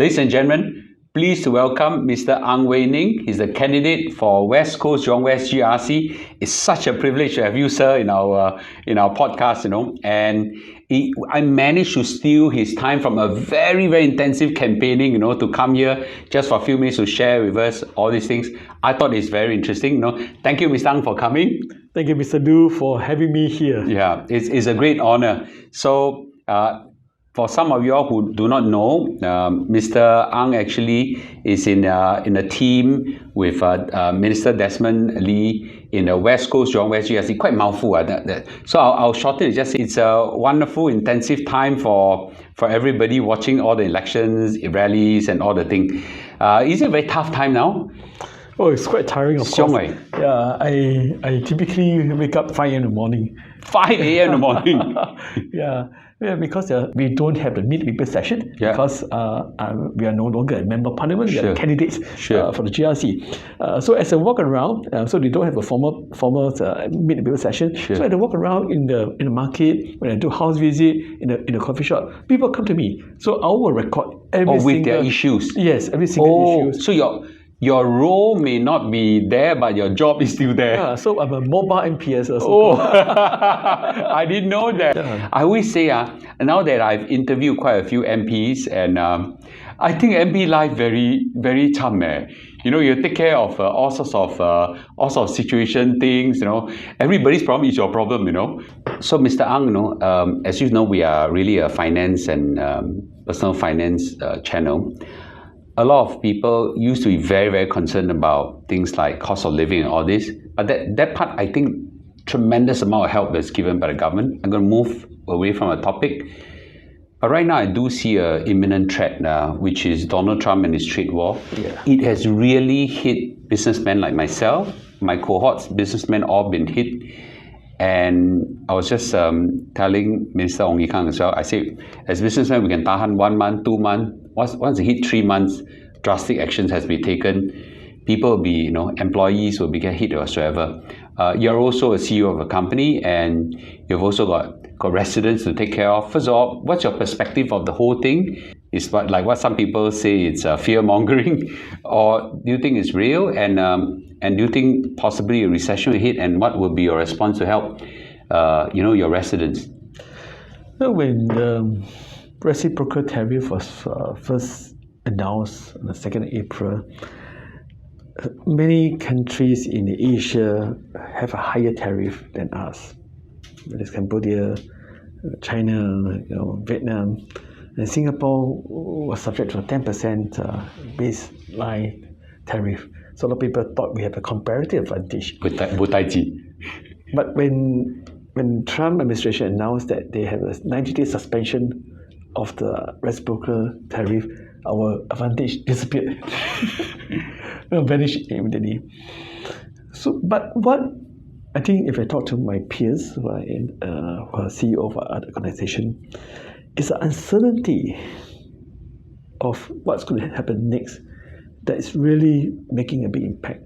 Ladies and gentlemen, please to welcome Mr. Ang Wei Neng. He's the candidate for West Coast Jurong West GRC. It's such a privilege to have you, sir, in our podcast, And I managed to steal his time from a very, very intensive campaigning, to come here just for a few minutes to share with us all these things. I thought it's very interesting, Thank you, Mr. Ang, for coming. Thank you, Mr. Du, for having me here. Yeah, it's a great honor. So, for some of you all who do not know, Mr. Ang actually is in a team with Minister Desmond Lee in the West Coast Jurong West GRC. Quite mouthful, So I'll shorten it. It's a wonderful, intensive time for everybody watching all the elections, rallies, and all the things. Is it a very tough time now? Oh, it's quite tiring, of course. Yeah, I typically wake up 5 a.m. in the morning. 5 a.m. in the morning? Yeah, because we don't have the meet-people session, because we are no longer a member of parliament, we are candidates for the GRC. So as I walk around, so they don't have a formal meet-people session, so as I walk around in the market, when I do house visit, in a coffee shop, people come to me. So I will record every single... with their issues? Yes, every single issue. So your role may not be there, but your job is still there. Yeah, so I'm a mobile MPS also. Oh, I didn't know that. Yeah. I always say, now that I've interviewed quite a few MPs, and I think MP life very, very chum. You take care of all sorts of situation things. Everybody's problem is your problem. So, Mr. Ang, as you know, we are really a finance and personal finance channel. A lot of people used to be very, very concerned about things like cost of living and all this. But that part, I think, tremendous amount of help is given by the government. I'm going to move away from the topic. But right now, I do see an imminent threat, which is Donald Trump and his trade war. Yeah. It has really hit businessmen like myself. My cohorts, businessmen, all been hit. And I was just telling Minister Ong Ye Kung as well, I say, as businessmen, we can tahan 1 month, 2 months. Once it hit 3 months, drastic actions has been taken. People will be, employees will be get hit whatsoever. You're also a CEO of a company, and you've also got residents to take care of. First of all, what's your perspective of the whole thing? Is what some people say it's fear mongering, or do you think it's real? And do you think possibly a recession will hit? And what will be your response to help, your residents? When the reciprocal tariff was first announced on the 2nd April, many countries in Asia have a higher tariff than us. That is Cambodia, China, Vietnam, and Singapore was subject to a 10% baseline tariff. So a lot of people thought we have a comparative advantage. But when Trump administration announced that they have a 90-day suspension of the reciprocal tariff, our advantage disappeared. Vanished immediately. So, but what I think, if I talk to my peers who are CEO of other organization, is the uncertainty of what's going to happen next that is really making a big impact.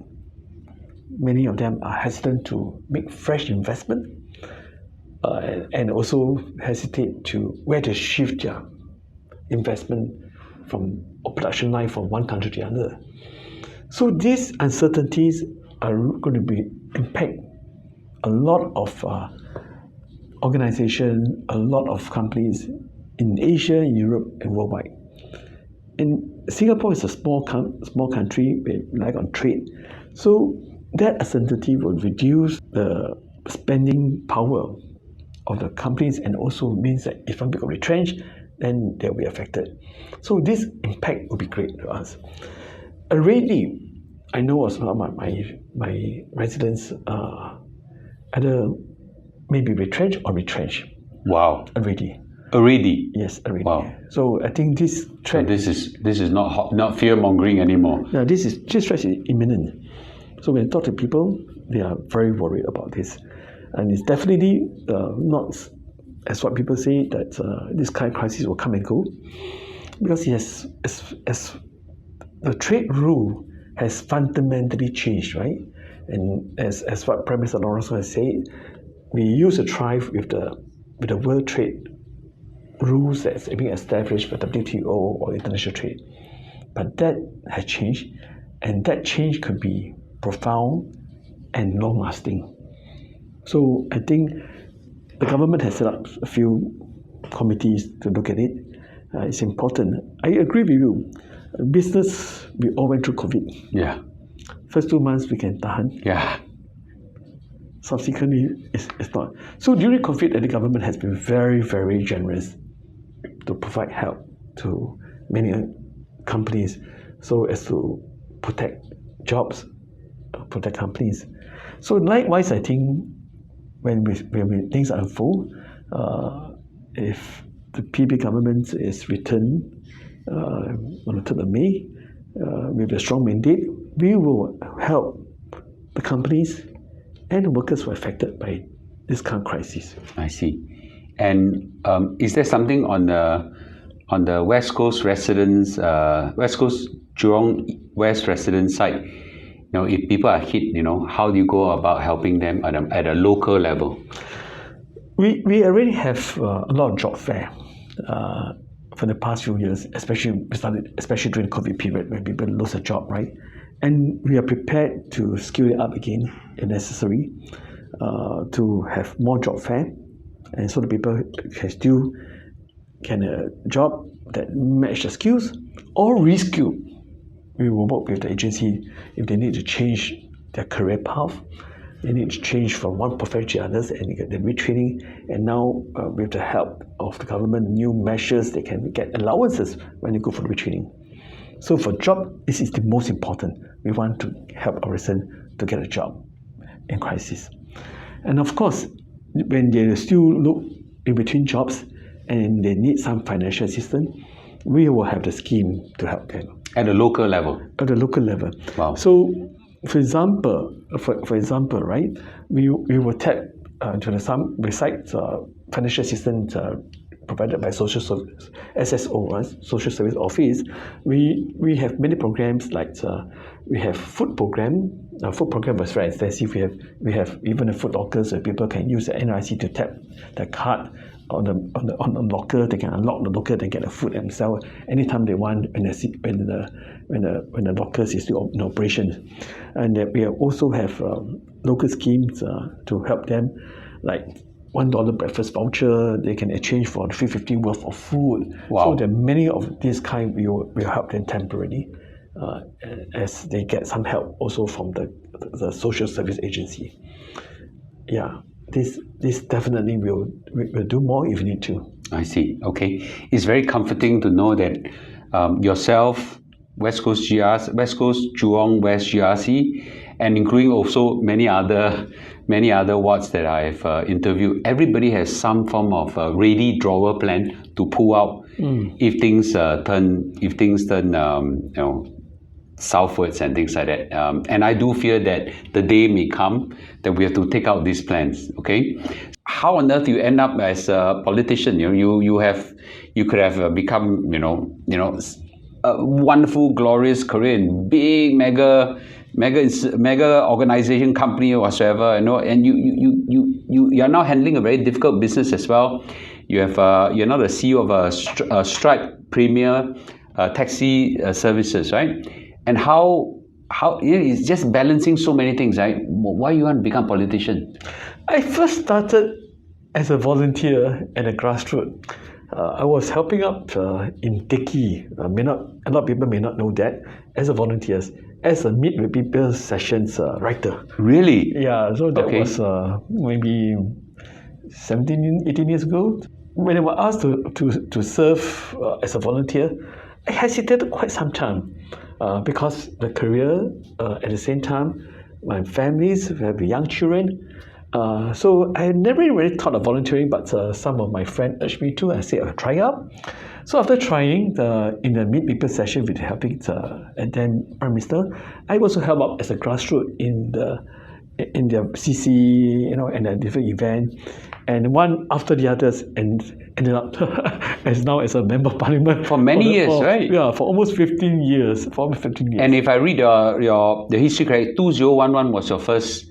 Many of them are hesitant to make fresh investment, and also hesitate to where to shift their investment from a production line from one country to another. So these uncertainties are going to impact a lot of organizations, a lot of companies in Asia, Europe, and worldwide. And Singapore is a small country with lack on trade. So that uncertainty will reduce the spending power of the companies, and also means that if some people retrench, then they'll be affected. So this impact will be great to us. Already, I know some of my residents either maybe retrench or retrench. Wow. Already? Yes, already. Wow. So I think this threat... So this is not fear-mongering anymore. No, this threat is imminent. So when I talk to people, they are very worried about this. And it's definitely not, as what people say, that this kind of crisis will come and go. Because yes, as the trade rule has fundamentally changed, right? And as what Prime Minister Lawrence has said, we used to thrive with the World Trade rules that's being established by WTO or international trade. But that has changed, and that change could be profound and long-lasting. So I think the government has set up a few committees to look at it. It's important. I agree with you. Business, we all went through COVID. Yeah. First 2 months we can tahan. Yeah. Subsequently, it's not. So during COVID, the government has been very, very generous to provide help to many companies so as to protect jobs, protect companies. So likewise, I think when things unfold, if the PB government is returned on the 3rd of May with a strong mandate, we will help the companies and the workers who are affected by this current crisis. I see. And is there something on the West Coast residents, West Coast Jurong West residents side? You know, if people are hit, you know, how do you go about helping them at a local level? We already have a lot of job fair for the past few years, especially during the COVID period when people lose their job, right? And we are prepared to scale it up again if necessary, to have more job fair, and so the people can still get a job that match their skills or reskill. We will work with the agency if they need to change their career path. They need to change from one profession to others and get the retraining. And now, with the help of the government, new measures, they can get allowances when they go for retraining. So for job, this is the most important. We want to help our residents to get a job in crisis. And of course, when they still look in between jobs and they need some financial assistance, we will have the scheme to help them. At the local level? At the local level. Wow. So, for example, right, we will tap into some besides financial assistance provided by social service, SSO, right? Social Service Office. We have many programs like we have food program. Food program was very extensive. We have even the food lockers where people can use the NRIC to tap the card on the locker. They can unlock the locker, they get the food themselves anytime they want when the lockers is still in operation. And we also have local schemes to help them, like $1 breakfast voucher. They can exchange for $3.50 worth of food. Wow. So there are many of these kind. We will help them temporarily as they get some help also from the social service agency. Yeah. This definitely will do more if we need to. I see. Okay. It's very comforting to know that yourself, West Coast Jurong West GRC, and including also many other wards that I've interviewed, everybody has some form of a ready drawer plan to pull out if things turn southwards and things like that. And I do fear that the day may come that we have to take out these plans. Okay, how on earth you end up as a politician? You could have become a wonderful, glorious career in big mega organization, company or whatsoever. And you are now handling a very difficult business as well. You're now the CEO of a Stripe Premier taxi services, right? And how it's just balancing so many things, right? Why you want to become a politician? I first started as a volunteer at a grassroots. I was helping out in Dickey. A lot of people may not know that, as a volunteer, as a Meet with People sessions writer. Really? Yeah, so that was maybe 18 years ago. When I was asked to serve as a volunteer, I hesitated quite some time because the career, at the same time, my families have young children. So I never really thought of volunteering, but some of my friends urged me to. I said, I'll try out. So after trying in the Meet People session with helping and then Prime Minister, I also helped out as a grassroots in the CC, and a different event, and one after the others, and ended up as a member of parliament for many years, right? Yeah, for almost 15 years. And if I read the history correct, 2011 was your first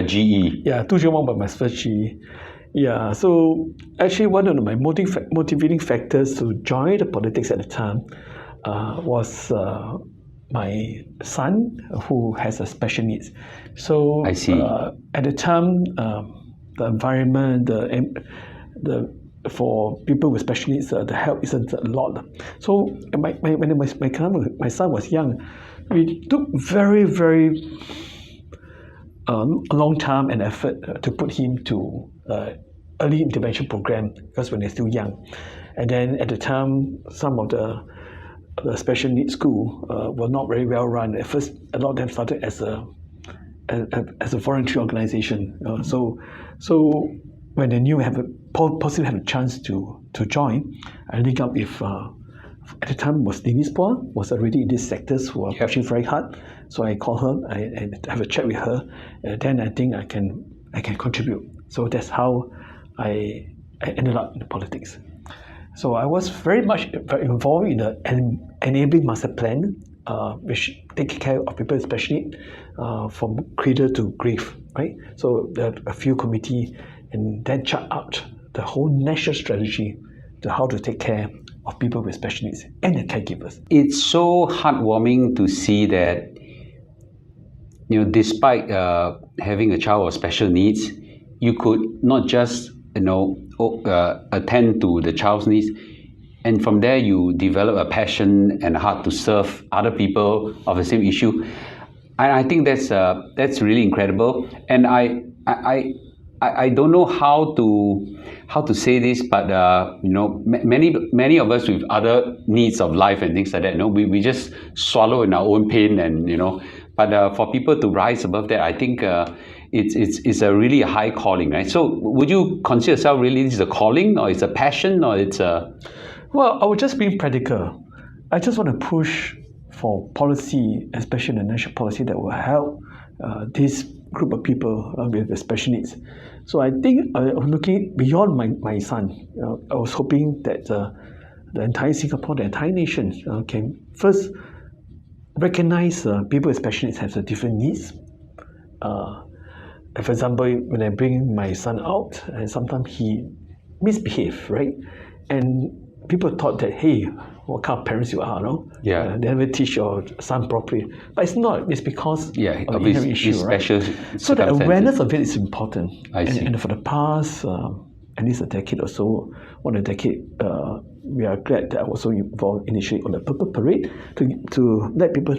GE. Yeah, 2011 was my first GE. Yeah, so actually one of my motivating factors to join the politics at the time was my son who has a special needs. So I see. at the time, the environment, the for people with special needs, the help isn't a lot. So when my son was young, we took very a long time and effort to put him to early intervention program because when they're still young. And then at the time, some of the special needs school were not very well run. At first, a lot of them started as a voluntary organization. So when they knew possibly have a chance to join, I linked up with at the time was Denise Poa was already in these sectors who are pushing very hard. So I called her and have a chat with her. Then I think I can contribute. So that's how I ended up in politics. So I was very much involved in the enabling master plan, which takes care of people with special need from cradle to grave, right? So there are a few committee and then chart out the whole national strategy to how to take care of people with special needs and the caregivers. It's so heartwarming to see that, despite having a child with special needs, you could not just, attend to the child's needs, and from there you develop a passion and a heart to serve other people of the same issue. And I think that's really incredible. And I don't know how to say this, but many of us with other needs of life and things like that, we just swallow in our own pain, and but for people to rise above that, I think it's a really high calling, right? So would you consider yourself really this is a calling, or it's a passion, or it's a? Well, I was just being practical. I just want to push for policy, especially the national policy that will help this group of people with special needs. So I think looking beyond my son, I was hoping that the entire Singapore, the entire nation can first recognize people with special needs have different needs. For example, when I bring my son out, and sometimes he misbehaves, right? And people thought that, hey, what kind of parents you are, no? Yeah. They never teach your son properly. But it's not. It's because of the issue, right? So the awareness of it is important. I see. And for the past, at least a decade or so, we are glad that I was also involved initially on the Purple Parade to let people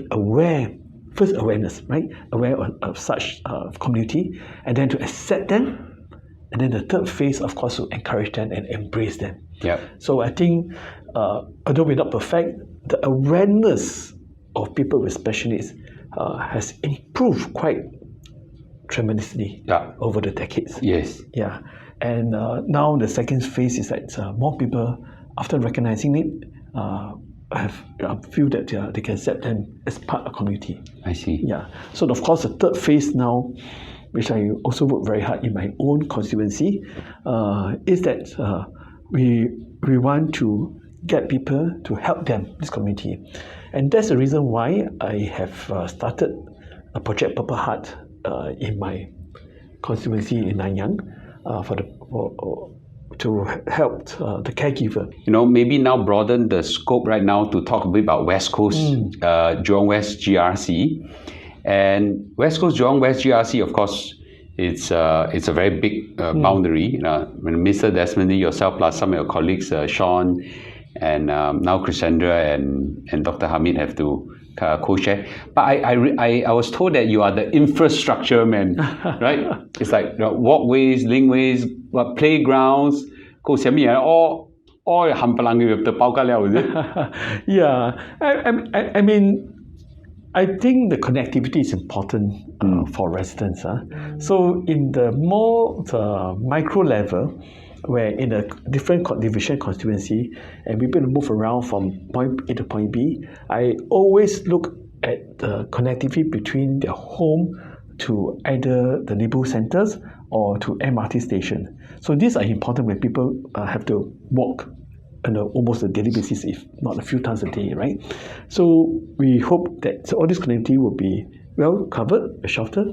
first awareness, right? Aware of such community, and then to accept them. And then the third phase, of course, to encourage them and embrace them. Yeah. So I think, although we're not perfect, the awareness of people with special needs has improved quite tremendously over the decades. Yes. Yeah. And now the second phase is that more people, after recognizing it, feel that they can accept them as part of the community. I see. Yeah. So of course, the third phase now, which I also work very hard in my own constituency, is that we want to get people to help them, this community. And that's the reason why I have started a project Purple Heart in my constituency in Nanyang to help the caregiver. Maybe now broaden the scope right now to talk a bit about West Coast, Jurong West GRC. And West Coast, Jurong West GRC, of course, it's a very big boundary. When Mr. Desmond Lee, yourself, plus some of your colleagues, Sean, and now Crescendra and Dr. Hamid have to co-share. But I was told that you are the infrastructure man, right? It's like walkways, linkways, playgrounds, all hampalang with the pauka liao, is it? Yeah, I mean, I think the connectivity is important for residents. So in the more micro level, where in a different division constituency, and people move around from point A to point B, I always look at the connectivity between their home to either the neighborhood centers or to MRT station. So these are important when people have to walk on almost a daily basis, if not a few times a day, right? So we hope that all this connectivity will be well covered, sheltered.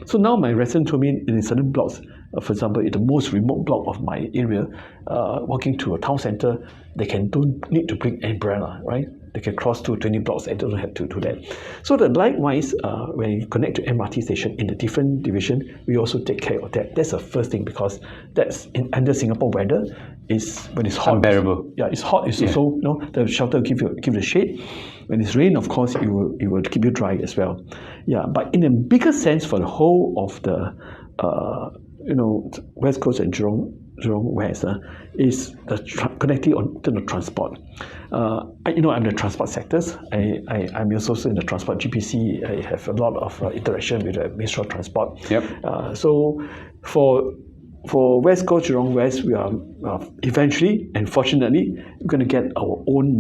So now my resident told me in certain blocks, For example, in the most remote block of my area, walking to a town centre, they don't need to bring umbrella, right? They can cross to 20 blocks and don't have to do that. So that likewise, when you connect to MRT station in the different division, we also take care of that. That's the first thing, because that's under Singapore weather, is when it's hot. Unbearable. Yeah, it's hot. It's also, the shelter will give the shade. When it's rain, of course, it will keep you dry as well. Yeah, but in a bigger sense, for the whole of the West Coast and Jurong West, is the connectivity on the transport. I'm the transport sectors. I'm also in the transport GPC. I have a lot of interaction with the Ministry of Transport. Yep. So for West Coast, Jurong West, we are eventually and fortunately going to get our own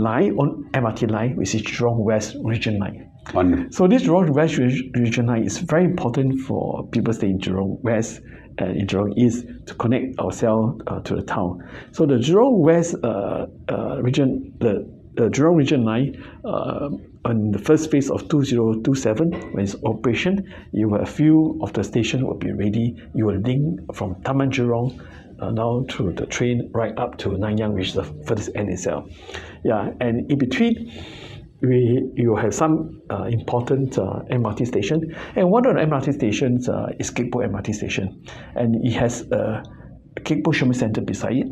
MRT line, which is Jurong West Region 9. Wonderful. So this Jurong West Region 9 is very important for people staying in Jurong West and in Jurong East to connect ourselves to the town. So the Jurong West region, the Jurong Region 9, on the first phase of 2027, when it's operation, a few of the stations will be ready. You will link from Taman Jurong now through the train right up to Nanyang, which is the furthest end itself. Yeah, and in between, you have some important MRT station, and one of the MRT stations is Kekpo MRT station, and it has a Kekpo Shopping Centre beside it.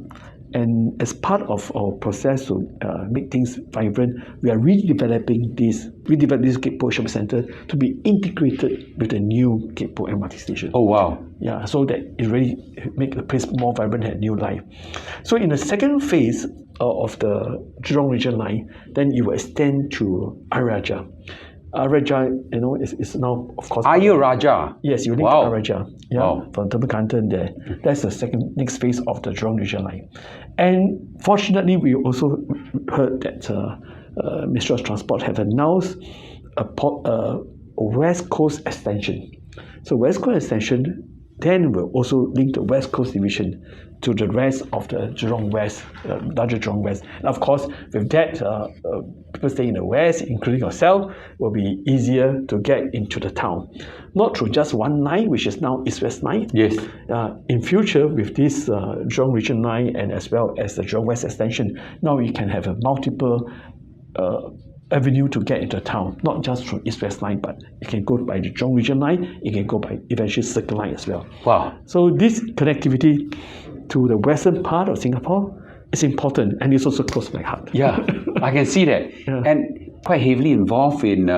And as part of our process to make things vibrant, we are redeveloping this Kekpo Shopping Centre to be integrated with the new Kekpo MRT station. Oh wow! Yeah, so that it really make the place more vibrant and new life. So in the second phase of the Jurong Region line, then you will extend to Araja. Araja, is now, of course... Ayer Raja? Yes, you link Wow. to Araja. Yeah, Wow. from Terbekatan there. That's the next phase of the Jurong Region line. And fortunately, we also heard that Ministry of Transport have announced a West Coast extension. So West Coast extension then will also link the West Coast Division to the rest of the Jurong West, larger Jurong West. And of course, with that, people staying in the West, including yourself, will be easier to get into the town. Not through just one line, which is now East-West line. Yes. In future, with this Jurong Region 9 and as well as the Jurong West extension, now we can have a multiple avenue to get into town, not just from East-West line, but you can go by the Jurong Region line, you can go by eventually Circle Line as well. Wow. So this connectivity to the western part of Singapore is important, and it's also close to my heart. Yeah, I can see that. Yeah. And quite heavily involved in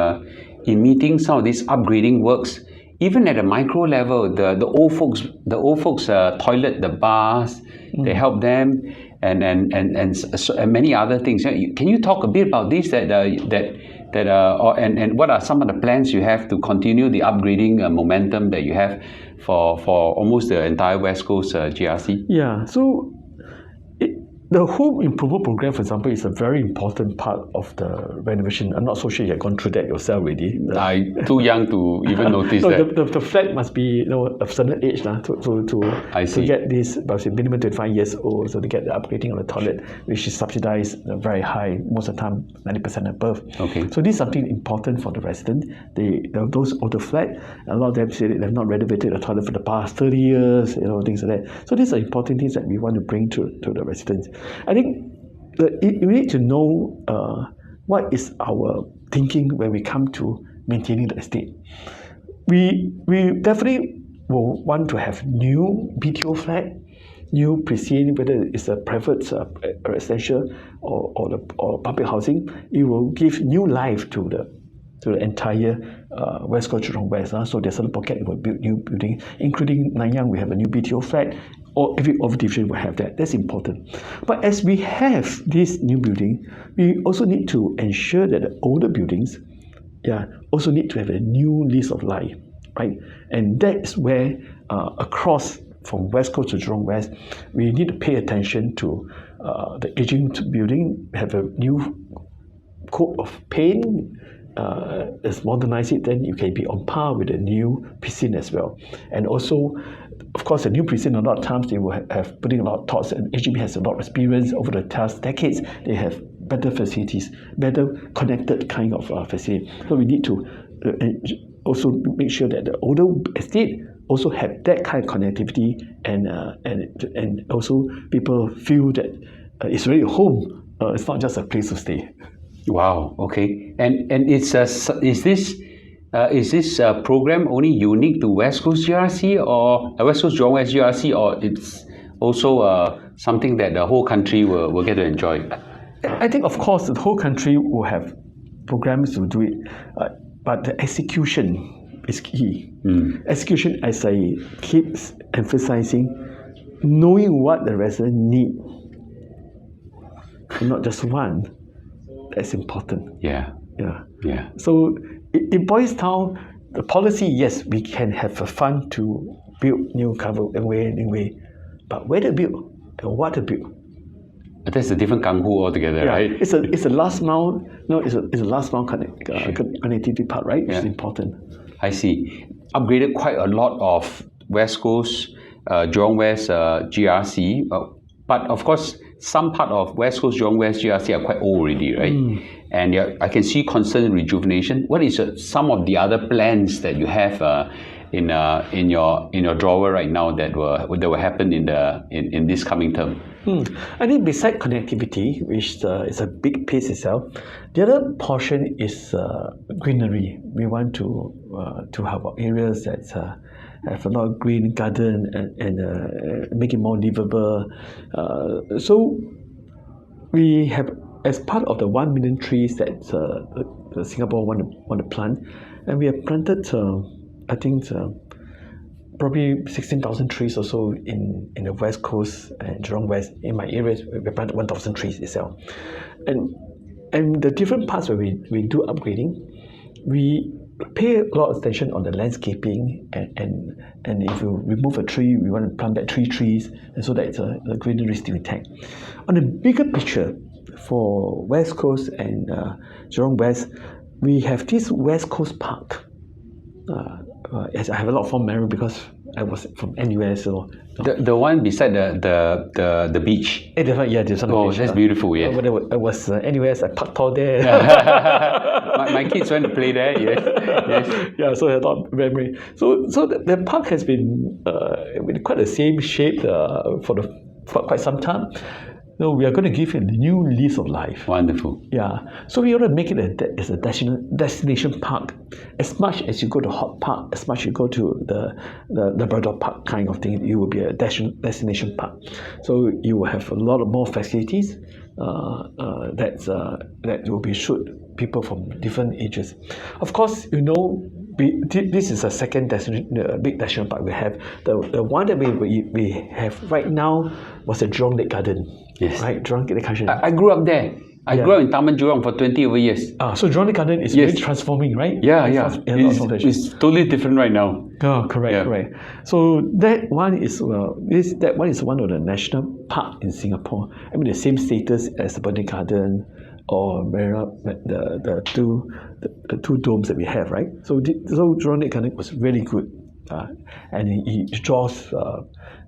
meeting some of these upgrading works. Even at a micro level, the old folks toilet, the bars, they help them, and many other things. Can you talk a bit about this? And what are some of the plans you have to continue the upgrading momentum that you have for almost the entire West Coast GRC? Yeah, so the home improvement program, for example, is a very important part of the renovation. I'm not so sure you have gone through that yourself already. I'm too young to even notice that. The flat must be of a certain age to get this, about minimum 25 years old, so to get the upgrading of the toilet, which is subsidized very high, most of the time 90% above. Okay. So this is something important for the resident. Those older flat, a lot of them say that they've not renovated the toilet for the past 30 years, things like that. So these are important things that we want to bring to the residents. I think you need to know what is our thinking when we come to maintaining the estate. We definitely will want to have new BTO flat, new pristine, whether it's a private residential or public housing. It will give new life to the entire West Coast Jurong West. So there's a pocket will build new building, including Nanyang. We have a new BTO flat. Or every division will have that. That's important. But as we have this new building, we also need to ensure that the older buildings, also need to have a new lease of life, right? And that's where across from West Coast to Jurong West, we need to pay attention to the aging building, have a new coat of paint. Let's modernize it, then you can be on par with the new pristine as well. And also, of course, the new pristine, a lot of times they will have putting a lot of thoughts, and HDB has a lot of experience over the past decades. They have better facilities, better connected kind of facility. So we need to also make sure that the older estate also have that kind of connectivity, and also people feel that it's really a home. It's not just a place to stay. Wow. Okay. And is this program only unique to West Coast GRC or West Coast Jurong West GRC, or it's also something that the whole country will get to enjoy? I think, of course, the whole country will have programs to do it, but the execution is key. Execution, as I keep emphasizing, knowing what the resident need, not just one, that's important. Yeah. So it boils down, the policy, yes, we can have a fund to build new cover anyway, but where to build and what to build. That's a different kung fu altogether, right? It's a last mile. No, it's a last mile connectivity part, right? Which is important. I see. Upgraded quite a lot of West Coast, Jurong West GRC, but of course, some part of West Coast Jurong West GRC are quite old already, right? And I can see constant rejuvenation. What is some of the other plans that you have in your drawer right now that will happen in this coming term? I think besides connectivity, which is a big piece itself, the other portion is greenery. We want to have areas that have a lot of green garden and make it more livable. So we have, as part of the 1 million trees that Singapore want to plant, and we have planted, I think, probably 16,000 trees or so in the West Coast and Jurong West. In my areas, we planted 1,000 trees itself. And the different parts where we do upgrading, we pay a lot of attention on the landscaping, and if you remove a tree, we want to plant back 3 trees, and so that the greenery is still intact. On the bigger picture, for West Coast and Jurong West, we have this West Coast Park. I have a lot of fond memory because I was from NUS. So the one beside the beach. There's one beach. That's beautiful. Yeah. I was NUS. I parked all there. my kids went to play there. Yes. Yeah. So I had a lot of memory. So the park has been quite the same shape for quite some time. No, we are going to give it a new lease of life. Wonderful. Yeah. So we want to make it as a destination park. As much as you go to Hot Park, as much as you go to the Labrador Park kind of thing, it will be a destination park. So you will have a lot of more facilities that will be suit people from different ages. Of course, this is a second big national park we have. The one that we have right now was the Jurong Lake Garden. Yes. Right, Jurong Lake Garden. I grew up there. I grew up in Taman Jurong for 20 over years. So Jurong Lake Garden is really transforming, right? Yeah. It's totally different right now. Oh, correct. So that one is one of the national park in Singapore. I mean, the same status as the Botanic Garden or the two domes that we have, right? So Jurong Lake Garden was really good, and it draws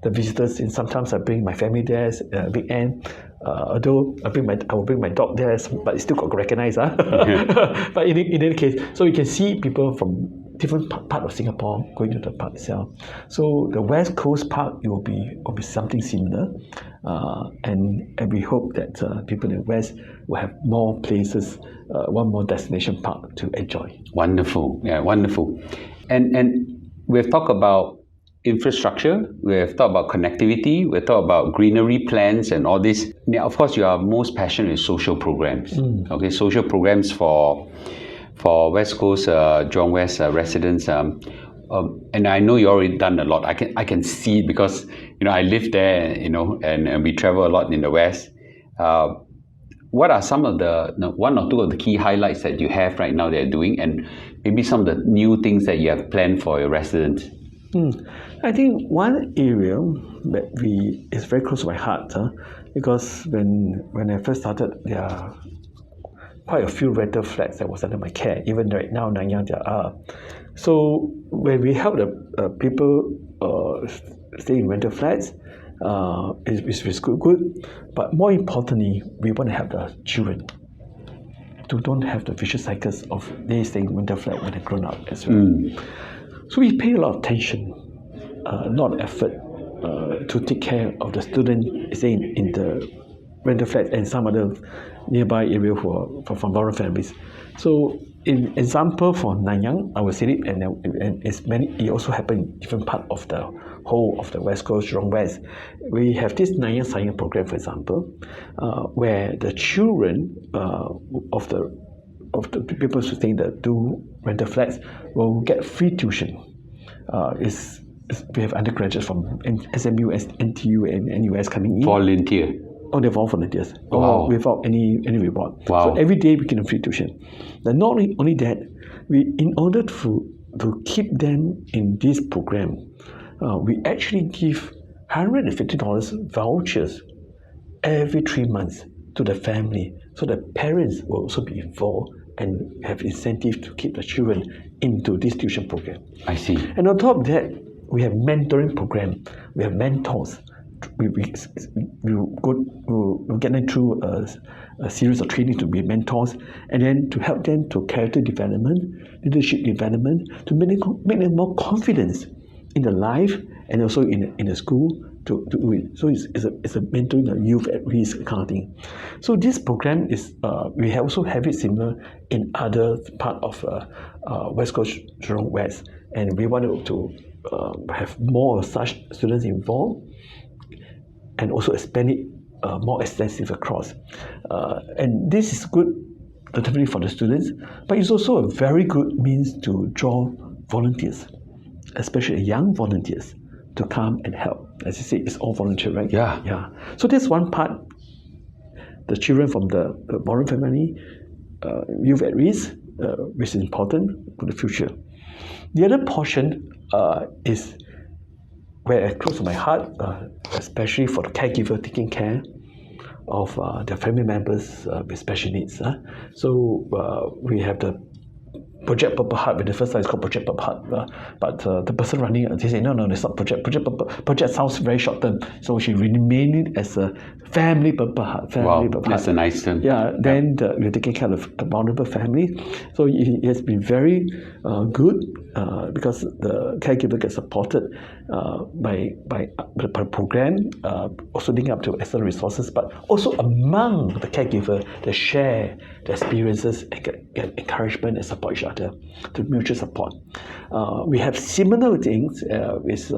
the visitors. And sometimes I bring my family there, weekend. Although I will bring my dog there, but it still got recognized. But in any case, so you can see people from different part of Singapore going to the park itself. So the West Coast Park, it will be something similar, and we hope that people in the West will have more places, one more destination park to enjoy. Wonderful, wonderful. And we've talked about infrastructure, we've talked about connectivity, we've talked about greenery plans and all this. Now, of course, you are most passionate in social programs. Okay, social programs for West Coast, Jurong West residents. And I know you already done a lot. I can see it because I live there, and we travel a lot in the West. What are some of the one or two of the key highlights that you have right now that you're doing, and maybe some of the new things that you have planned for your residents? I think one area that is very close to my heart, because when I first started, there are quite a few rental flats that was under my care. Even right now, Nanyang there are. So when we help the people stay in rental flats, it's good. But more importantly, we want to help the children to don't have the vicious cycles of they staying in rental flat when they're grown up as well. So we pay a lot of attention a lot of effort to take care of the student, say in the rental flats and some other nearby area for foreign families. So, in example for Nanyang, I will say it, and it's many. It also happened in different part of the whole of the West Coast, Jurong West. We have this Nanyang Science program, for example, where the children of the people who stay in the 2 rental flats will get free tuition. We have undergraduates from SMU, NTU, and NUS coming in. Volunteer. Oh, they're all volunteers. Wow. Without any reward. Wow. So every day we give them free tuition. Then not only that, in order to keep them in this program, we actually give $150 vouchers every 3 months to the family, so the parents will also be involved and have incentive to keep the children into this tuition program. I see. And on top of that, we have mentoring program. We have mentors. We'll get them through a series of training to be mentors, and then to help them to character development, leadership development, to make them more confidence in the life and also in the school to do it. So it's a mentoring the youth at risk kind of thing. So this program is we also have it similar in other part of West Coast, Jurong West, and we wanted to have more such students involved, and also expand it more extensive across. And this is good, definitely for the students, but it's also a very good means to draw volunteers, especially young volunteers, to come and help. As you say, it's all volunteer, right? Yeah. So that's one part. The children from the foreign family, youth at risk, which is important for the future. The other portion is where it close to my heart, especially for the caregiver taking care of their family members with special needs. So we have the Project Purple Heart. When the first time it's called Project Purple Heart, but the person running it, they say no, it's not Project. Project sounds very short term, so she remained it as a Family Purple Heart. Wow, that's a nice term. Yeah, then we're taking care of a vulnerable family. So it has been very good because the caregiver gets supported by the program, also linking up to external resources, but also among the caregiver, they share the experiences and get encouragement and support each other to mutual support. We have similar things with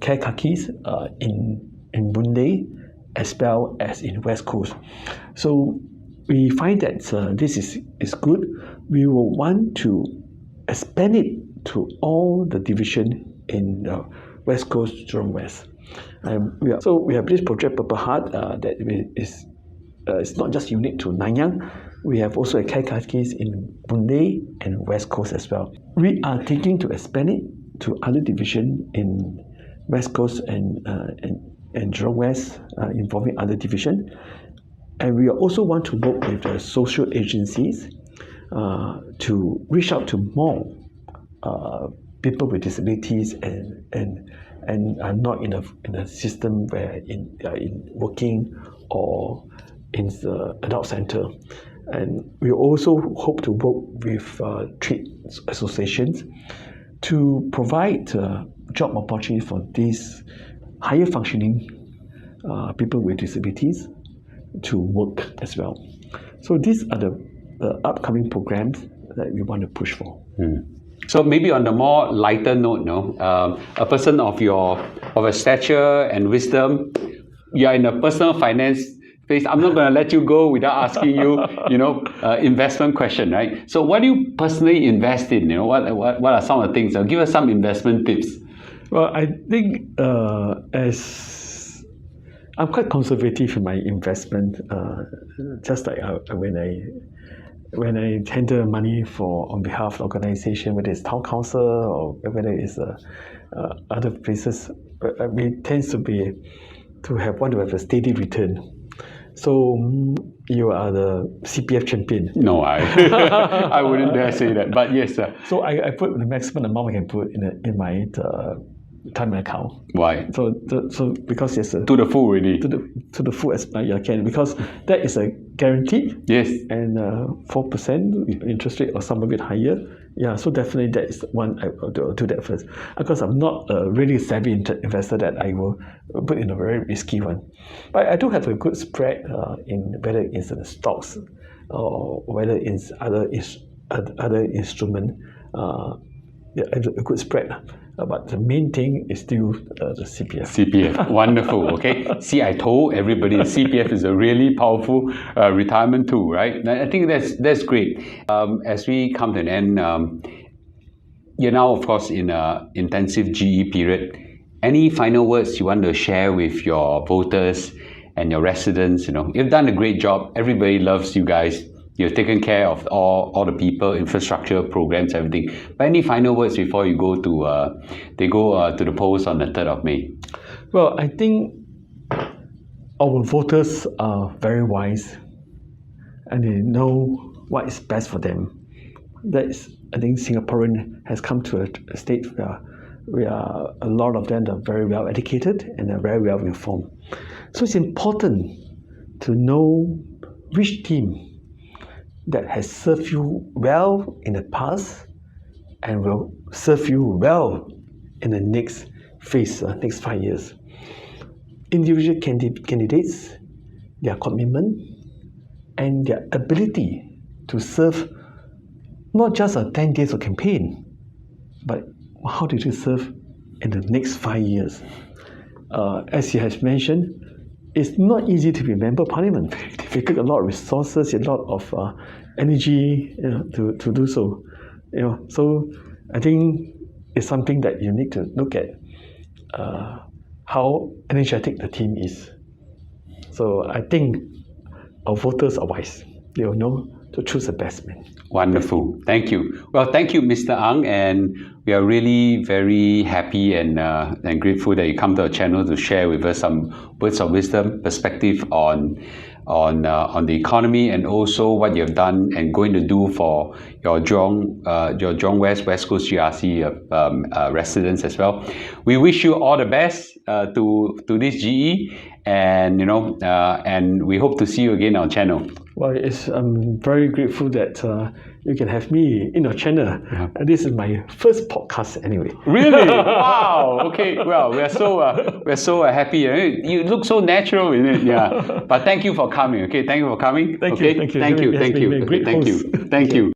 care kakis in Boon as well as in West Coast. So we find that this is good. We will want to expand it to all the division in West Coast, Jurong West. So we have this Project Purple Heart that is it's not just unique to Nanyang. We have also a care kakis in Boon and West Coast as well. We are thinking to expand it to other division in West Coast and Jurong West, involving other division. And we also want to work with the social agencies to reach out to more people with disabilities and are not in a system where in working or in the adult center. And we also hope to work with trade associations to provide job opportunities for these higher functioning people with disabilities to work as well. So these are the upcoming programs that we want to push for. So maybe on a more lighter note, a person of a stature and wisdom, you are in a personal finance space. I'm not going to let you go without asking you, investment question, right? So what do you personally invest in? What are some of the things? Give us some investment tips. Well, I think as I'm quite conservative in my investment. Just like when I tender money on behalf of the organization, whether it's town council or whether it's other places, we tend to have a steady return. So you are the CPF champion. No, I wouldn't dare say that. But yes, sir. So I put the maximum amount I can put in my time account. Why? So because it's To the full already. to the full as much as I can, because that is a guarantee. Yes. And 4% interest rate or some a bit higher. Yeah, so definitely that is one I will do that first. Because I'm not a really savvy investor that I will put in a very risky one. But I do have a good spread in whether it's in the stocks or whether it's other instrument. A good spread. But the main thing is still the CPF. CPF, wonderful. Okay, see, I told everybody CPF is a really powerful retirement tool, right? And I think that's great. As we come to an end, you're now, of course, in an intensive GE period. Any final words you want to share with your voters and your residents? You've done a great job. Everybody loves you guys. You've taken care of all the people, infrastructure, programs, everything. But any final words before you go to to the polls on the 3rd of May? Well, I think our voters are very wise and they know what is best for them. I think Singaporean has come to a state where a lot of them are very well educated and are very well informed. So it's important to know which team that has served you well in the past and will serve you well in the next phase, next 5 years. Individual candidates, their commitment and their ability to serve not just 10 days of campaign, but how did you serve in the next 5 years? As you have mentioned, it's not easy to be member of parliament. It takes a lot of resources, a lot of energy to do so. So I think it's something that you need to look at how energetic the team is. So I think our voters are wise. They will know to choose the best man. Wonderful. Thank you. Well, thank you, Mr. Ang, and we are really very happy and grateful that you come to our channel to share with us some words of wisdom, perspective on the economy, and also what you have done and going to do for your Jurong West Coast GRC residents as well. We wish you all the best to this GE, and and we hope to see you again on our channel. Well, I'm very grateful that you can have me in your channel. Yeah. This is my first podcast anyway. Really? Wow. Okay. Well, we're so happy. You look so natural in it. Yeah. But thank you for coming. Okay. Thank you for coming. Thank you. Thank you. Thank you. Thank you. Thank you. Thank you. Thank you.